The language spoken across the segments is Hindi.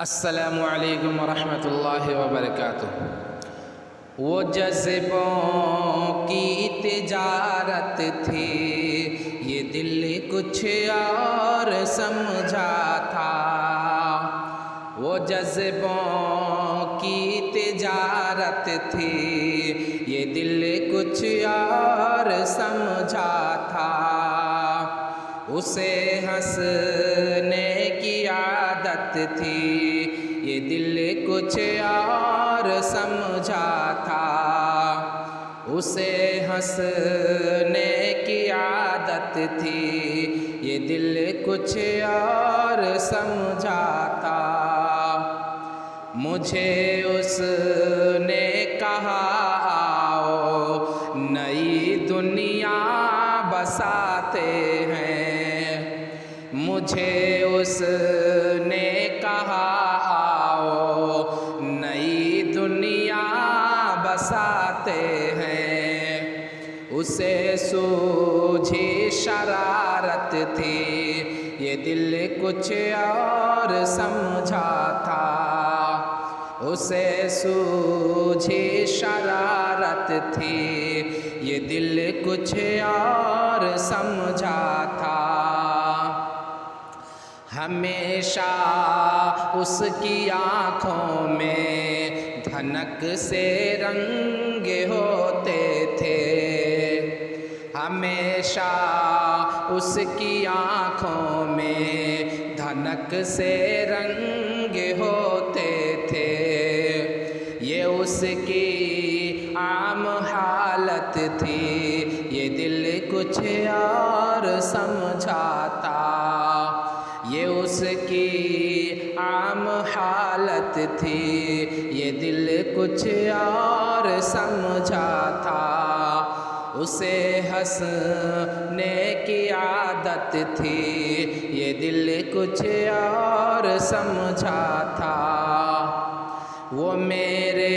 अस्सलामु अलैकुम वरहमतुल्लाहि वबरकातुह। वो जज्बों की तिजारत थी, ये दिल कुछ और समझा था। वो जज्बों की तिजारत थी, ये दिल कुछ और समझा था। उसे हंसने की आदत थी, ये दिल कुछ और समझा था। उसे हंसने की आदत थी, ये दिल कुछ और समझा था। मुझे उसने कहा आओ नई दुनिया बसाते हैं। मुझे उसने कहा आओ नई दुनिया बसाते हैं। उसे सूझी शरारत थी, ये दिल कुछ और समझा था। उसे सूझी शरारत थी, ये दिल कुछ और समझा था। हमेशा उसकी आँखों में धनक से रंग होते थे। हमेशा उसकी आँखों में धनक से रंग होते थे। ये उसकी आम हालत थी, ये दिल कुछ और समझा था। ये उसकी आम हालत थी, ये दिल कुछ और समझा था। उसे हंसने की आदत थी, ये दिल कुछ और समझा था। वो मेरे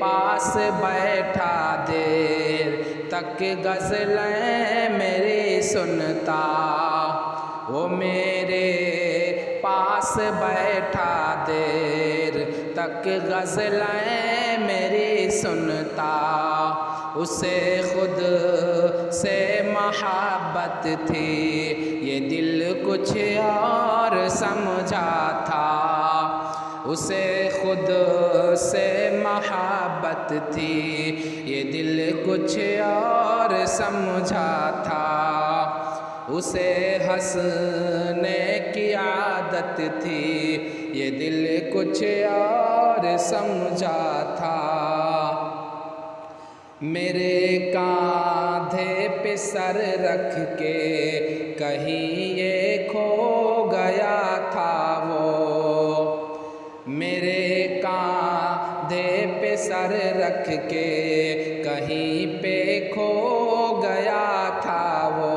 पास बैठा देर तक गज़लें मेरी सुनता। वो मेरे पास बैठा देर तक गज़लें मेरी सुनता। उसे खुद से मोहब्बत थी, ये दिल कुछ और समझा था। उसे खुद से मोहब्बत थी, ये दिल कुछ और समझा था। उसे हंसने की आदत थी, ये दिल कुछ और समझा था। मेरे कांधे पे सर रख के कहीं ये खो गया था वो। मेरे कांधे पे सर रख के कहीं पे खो गया था वो।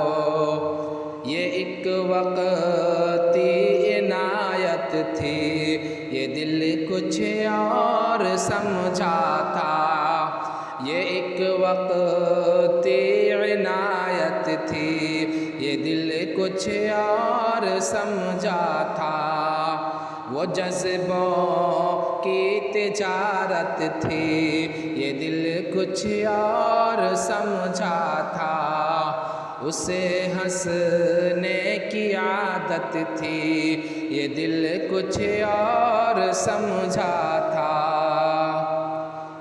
ये एक वक्ती इनायत थी, ये दिल कुछ और समझा था। ये एक वक्ती इनायत थी, ये दिल कुछ और समझा था। वो जज्बों की तिजारत थी, ये दिल कुछ और समझा था। उसे हंसने की आदत थी, ये दिल कुछ और समझा था।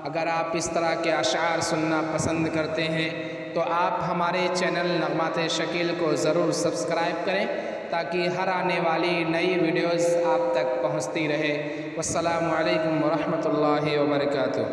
अगर आप इस तरह के अशार सुनना पसंद करते हैं तो आप हमारे चैनल नगमात शकील को ज़रूर सब्सक्राइब करें, ताकि हर आने वाली नई वीडियोज़ आप तक पहुँचती रहे। वस्सलामु अलैकुम वरहमतुल्लाहि वबरकातुह।